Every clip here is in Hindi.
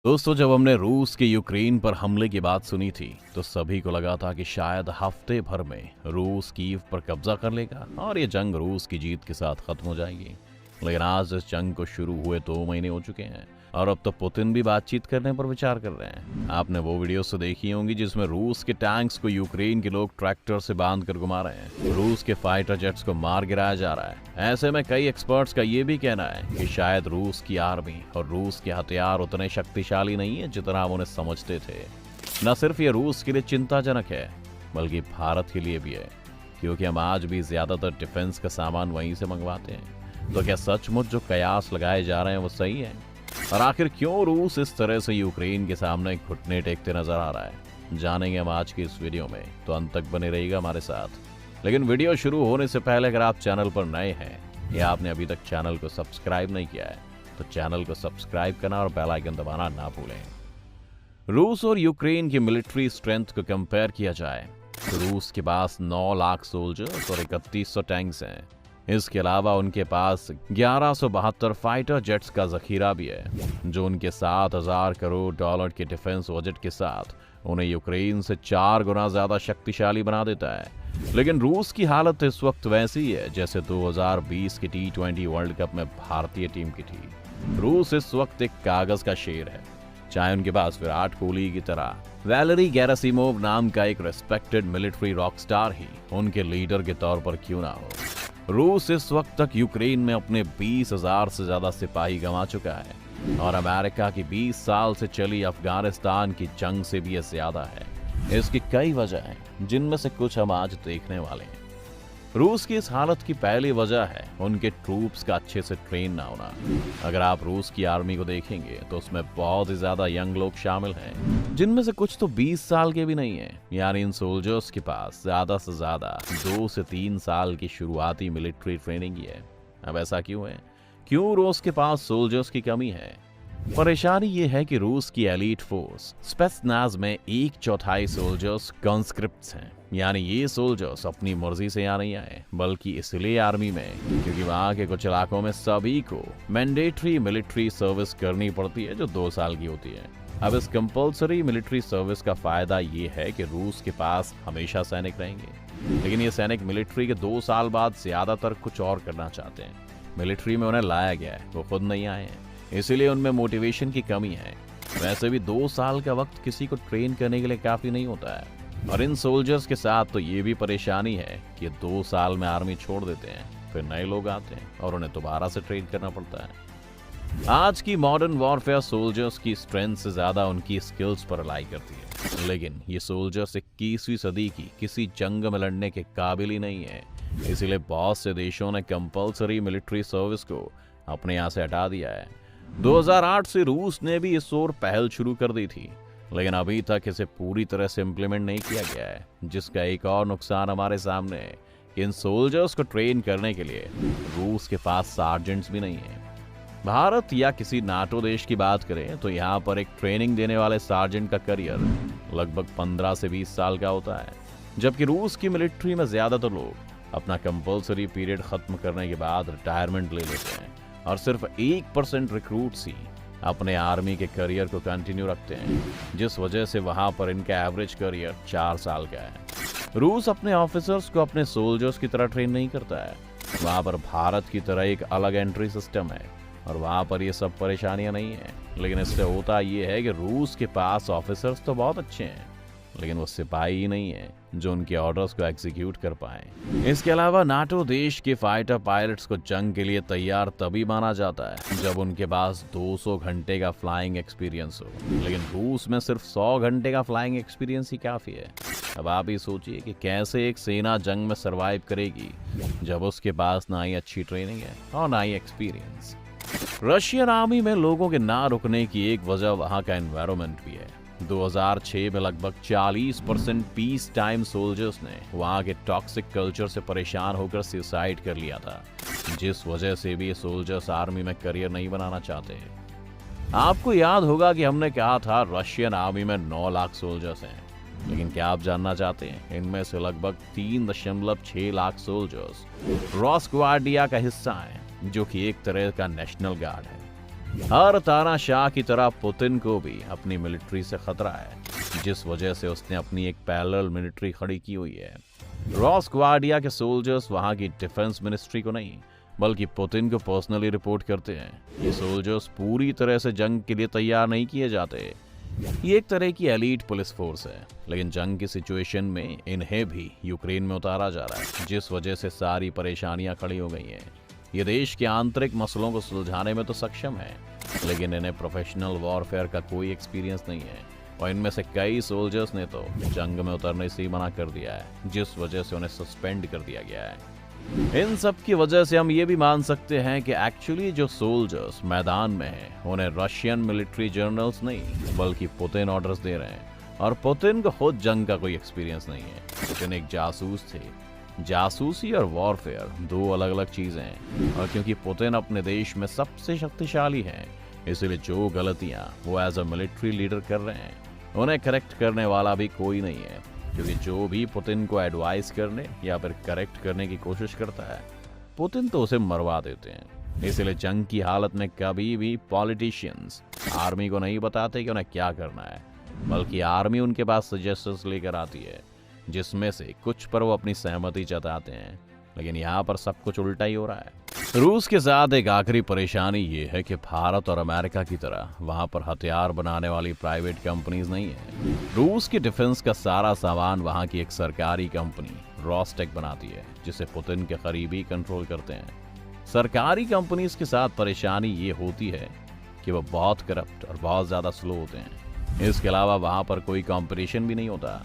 दोस्तों, जब हमने रूस के यूक्रेन पर हमले की बात सुनी थी तो सभी को लगा था कि शायद हफ्ते भर में रूस कीव पर कब्जा कर लेगा और ये जंग रूस की जीत के साथ खत्म हो जाएगी। लेकिन आज इस जंग को शुरू हुए 2 महीने हो चुके हैं और अब तो पुतिन भी बातचीत करने पर विचार कर रहे हैं। आपने वो वीडियोस तो देखी होंगी जिसमें रूस के टैंक्स को यूक्रेन के लोग ट्रैक्टर से बांध कर घुमा रहे हैं। रूस के फाइटर जेट्स को मार गिराया जा रहा है। ऐसे में कई एक्सपर्ट्स का ये भी कहना है कि शायद रूस की आर्मी और रूस के हथियार उतने शक्तिशाली नहीं है जितना हम उन्हें समझते थे। न सिर्फ ये रूस के लिए चिंताजनक है बल्कि भारत के लिए भी है, क्योंकि हम आज भी ज्यादातर डिफेंस का सामान वहीं से मंगवाते हैं। तो क्या सचमुच जो कयास लगाए जा रहे हैं वो सही है? और आखिर क्यों रूस इस तरह से यूक्रेन के सामने घुटने टेकते नजर आ रहा है, जानेंगे हम आज की इस वीडियो में। तो अंत तक बने रहिएगा हमारे साथ। लेकिन वीडियो शुरू होने से पहले अगर आप चैनल पर नए हैं या आपने अभी तक चैनल को सब्सक्राइब नहीं किया है तो चैनल को सब्सक्राइब करना और बेल आइकन दबाना ना भूलें। रूस और यूक्रेन की मिलिट्री स्ट्रेंथ को कंपेयर किया जाए तो रूस के पास 9 लाख सोल्जर्स और 3100 टैंक्स हैं। इसके अलावा उनके पास 1172 फाइटर जेट्स का जखीरा भी है, जो उनके 7000 करोड़ डॉलर के डिफेंस बजट के साथ उन्हें यूक्रेन से 4 गुना ज्यादा शक्तिशाली बना देता है। लेकिन रूस की हालत इस वक्त वैसी ही है जैसे 2020 की T20 वर्ल्ड कप में भारतीय टीम की थी। रूस इस वक्त एक कागज का शेर है, चाहे उनके पास विराट कोहली की तरह वैलेरी गेरासिमोव नाम का एक रेस्पेक्टेड मिलिट्री रॉक स्टार ही उनके लीडर के तौर पर क्यों ना हो। रूस इस वक्त तक यूक्रेन में अपने 20,000 से ज्यादा सिपाही गंवा चुका है और अमेरिका की 20 साल से चली अफगानिस्तान की जंग से भी ये ज्यादा है। इसकी कई वजह हैं जिनमें से कुछ हम आज देखने वाले हैं। रूस की इस हालत की पहली वजह है उनके ट्रूप्स का अच्छे से ट्रेन ना होना। अगर आप रूस की आर्मी को देखेंगे तो उसमें बहुत ही ज्यादा यंग लोग शामिल हैं, जिनमें से कुछ तो 20 साल के भी नहीं हैं। यानी इन सोल्जर्स के पास ज्यादा से ज्यादा 2 से 3 साल की शुरुआती मिलिट्री ट्रेनिंग ही है। अब ऐसा क्यों है? क्यों रूस के पास सोल्जर्स की कमी है? परेशानी ये है कि रूस की एलीट फोर्स स्पेत्सनाज़ में 1/4 सोल्जर्स कॉन्स्क्रिप्ट्स हैं। यानी ये सोल्जर्स अपनी मर्जी से यहाँ नहीं आए बल्कि इसलिए आर्मी में क्योंकि वहाँ के कुछ इलाकों में सभी को मैंडेटरी मिलिट्री सर्विस करनी पड़ती है जो 2 साल की होती है। अब इस कंपल्सरी मिलिट्री सर्विस का फायदा ये है कि रूस के पास हमेशा सैनिक रहेंगे, लेकिन ये सैनिक मिलिट्री के 2 साल बाद ज्यादातर कुछ और करना चाहते हैं। मिलिट्री में उन्हें लाया गया है, वो खुद नहीं आए हैं, इसीलिए उनमें मोटिवेशन की कमी है। वैसे भी 2 साल का वक्त किसी को ट्रेन करने के लिए काफी नहीं होता है। और इन सोल्जर्स के साथ तो ये भी परेशानी है कि 2 साल में आर्मी छोड़ देते हैं, फिर नए लोग आते हैं और उन्हें दोबारा से ट्रेन करना पड़ता है। आज की मॉडर्न वॉरफेयर सोल्जर्स की स्ट्रेंथ से ज्यादा उनकी स्किल्स पर रिलाई करती है, लेकिन ये सोल्जर्स 21वीं सदी की किसी जंग में लड़ने के काबिल ही नहीं है। इसीलिए बहुत से देशों ने कंपल्सरी मिलिट्री सर्विस को अपने यहाँ से हटा दिया है। 2008 से रूस ने भी इस ओर पहल शुरू कर दी थी, लेकिन अभी तक इसे पूरी तरह से इम्प्लीमेंट नहीं किया गया है, जिसका एक और नुकसान हमारे सामने है कि इन सोल्जर्स को ट्रेन करने के लिए रूस के पास सार्जेंट्स भी नहीं है। भारत या किसी नाटो देश की बात करें तो यहाँ पर एक ट्रेनिंग देने वाले सार्जेंट का करियर लगभग 15 से 20 साल का होता है, जबकि रूस की मिलिट्री में ज्यादातर लोग अपना कंपल्सरी पीरियड खत्म करने के बाद रिटायरमेंट ले लेते हैं और सिर्फ 1% रिक्रूट्स ही अपने आर्मी के करियर को कंटिन्यू रखते हैं, जिस वजह से वहां पर इनका एवरेज करियर 4 साल का है। रूस अपने ऑफिसर्स को अपने सोल्जर्स की तरह ट्रेन नहीं करता है। वहां पर भारत की तरह एक अलग एंट्री सिस्टम है और वहां पर ये सब परेशानियां नहीं है। लेकिन इससे होता ये है कि रूस के पास ऑफिसर्स तो बहुत अच्छे हैं, लेकिन वो सिपाही ही नहीं है जो उनके ऑर्डर्स को एग्जीक्यूट कर पाए। इसके अलावा नाटो देश के फाइटर पायलट्स को जंग के लिए तैयार तभी माना जाता है जब उनके पास 200 घंटे का फ्लाइंग एक्सपीरियंस हो, लेकिन रूस में सिर्फ 100 घंटे का फ्लाइंग एक्सपीरियंस ही काफी है। अब आप ही सोचिए कि कैसे एक सेना जंग में सरवाइव करेगी जब उसके पास ना ही अच्छी ट्रेनिंग है और ना ही एक्सपीरियंस। रशियन आर्मी में लोगों के ना रुकने की एक वजह वहां का एनवायरनमेंट भी है। 2006 में लगभग 40% पीस टाइम सोल्जर्स ने वहां के टॉक्सिक कल्चर से परेशान होकर सुसाइड कर लिया था, जिस वजह से भी सोल्जर्स आर्मी में करियर नहीं बनाना चाहते। आपको याद होगा कि हमने कहा था रशियन आर्मी में 9 लाख सोल्जर्स हैं, लेकिन क्या आप जानना चाहते हैं इनमें से लगभग 3.6 लाख सोल्जर्स रॉसग्वार्डिया का हिस्सा हैं, जो कि एक तरह का नेशनल गार्ड है। हर तानाशाह की तरह पुतिन को भी अपनी मिलिट्री से खतरा है, जिस वजह से उसने अपनी एक पैरेलल मिलिट्री खड़ी की हुई है। रॉसग्वार्डिया के सोल्जर्स वहां की डिफेंस मिनिस्ट्री को नहीं बल्कि पुतिन को पर्सनली रिपोर्ट करते हैं। ये सोल्जर्स पूरी तरह से जंग के लिए तैयार नहीं किए जाते। ये एक तरह की एलीट पुलिस फोर्स है, लेकिन जंग की सिचुएशन में इन्हें भी यूक्रेन में उतारा जा रहा है, जिस वजह से सारी परेशानियां खड़ी हो गई हैं। ये देश के आंतरिक मसलों को सुलझाने में तो सक्षम है, लेकिन इन्हें प्रोफेशनल वॉरफेयर का कोई एक्सपीरियंस नहीं है, और इनमें से कई सोल्जर्स ने तो जंग में उतरने से ही मना कर दिया है, जिस वजह से उन्हें सस्पेंड कर दिया गया है। इन सब की वजह से हम ये भी मान सकते हैं कि एक्चुअली जो सोल्जर्स मैदान में हैं, उन्हें रशियन मिलिट्री जनरल्स नहीं बल्कि पुतिन ऑर्डर्स दे रहे हैं, और पुतिन को खुद जंग का कोई एक्सपीरियंस नहीं है। पुतिन एक जासूस थे। जासूसी और वॉरफेयर दो अलग अलग चीजें हैं, और क्योंकि पुतिन अपने देश में सबसे शक्तिशाली हैं, इसलिए जो गलतियां वो एज अ मिलिट्री लीडर कर रहे हैं, उन्हें करेक्ट करने वाला भी कोई नहीं है, क्योंकि जो भी पुतिन को एडवाइस करने या फिर करेक्ट करने की कोशिश करता है, पुतिन तो उसे मरवा देते हैं। इसलिए जंग की हालत में कभी भी पॉलिटिशियंस आर्मी को नहीं बताते कि उन्हें क्या करना है, बल्कि आर्मी उनके पास सजेशंस लेकर आती है, जिसमें से कुछ पर वो अपनी सहमति जताते हैं। लेकिन यहाँ पर सब कुछ उल्टा ही हो रहा है। रूस के साथ एक आखिरी परेशानी ये है कि भारत और अमेरिका की तरह वहां पर हथियार बनाने वाली प्राइवेट कंपनीज नहीं है। रूस की डिफेंस का सारा सामान वहां की एक सरकारी कंपनी रॉसटेक बनाती है, जिसे पुतिन के करीबी कंट्रोल करते हैं। सरकारी कंपनीज के साथ परेशानी ये होती है कि वो बहुत करप्ट और बहुत ज्यादा स्लो होते हैं। इसके अलावा वहां पर कोई कंपटीशन भी नहीं होता।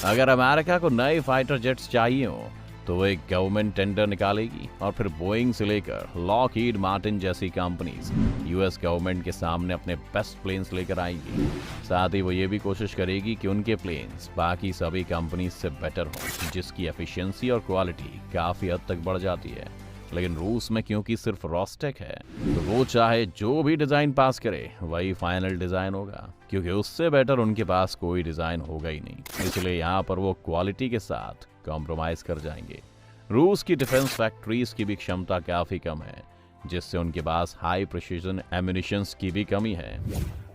अगर अमेरिका को नए फाइटर जेट्स चाहिए हो तो वो एक गवर्नमेंट टेंडर निकालेगी, और फिर बोइंग से लेकर लॉकहीड मार्टिन जैसी कंपनीज यूएस गवर्नमेंट के सामने अपने बेस्ट प्लेन्स लेकर आएंगी। साथ ही वो ये भी कोशिश करेगी कि उनके प्लेन्स बाकी सभी कंपनीज से बेटर हों, जिसकी एफिशिएंसी और क्वालिटी काफी हद तक बढ़ जाती है। लेकिन रूस में क्योंकि सिर्फ रॉसटेक है, तो वो चाहे जो भी डिजाइन पास करे वही फाइनल डिजाइन होगा, क्योंकि उससे बेटर उनके पास कोई डिजाइन होगा ही नहीं। इसलिए यहाँ पर वो क्वालिटी के साथ कॉम्प्रोमाइज कर जाएंगे। रूस की डिफेंस फैक्ट्रीज की भी क्षमता काफी कम है, जिससे उनके पास हाई प्रिसीजन एम्यूनिशंस की भी कमी है,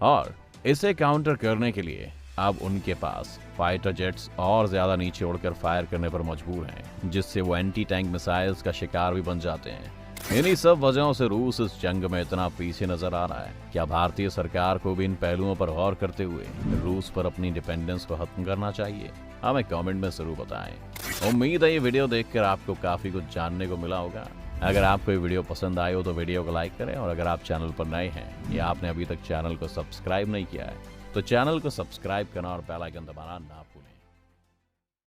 और इसे काउंटर करने के लिए अब उनके पास फाइटर जेट्स और ज्यादा नीचे उड़कर फायर करने पर मजबूर हैं, जिससे वो एंटी टैंक मिसाइल्स का शिकार भी बन जाते हैं। इन्हीं सब वजहों से रूस इस जंग में इतना पीछे नजर आ रहा है। क्या भारतीय सरकार को भी इन पहलुओं पर गौर करते हुए रूस पर अपनी डिपेंडेंस को खत्म करना चाहिए? हमें कमेंट में जरूर बताएं। उम्मीद है ये वीडियो देखकर आपको काफी कुछ जानने को मिला होगा। अगर आपको ये वीडियो पसंद आए हो तो वीडियो को लाइक करें, और अगर आप चैनल पर नए हैं या आपने अभी तक चैनल को सब्सक्राइब नहीं किया है तो चैनल को सब्सक्राइब करना और बेल आइकन दबाना ना भूलें।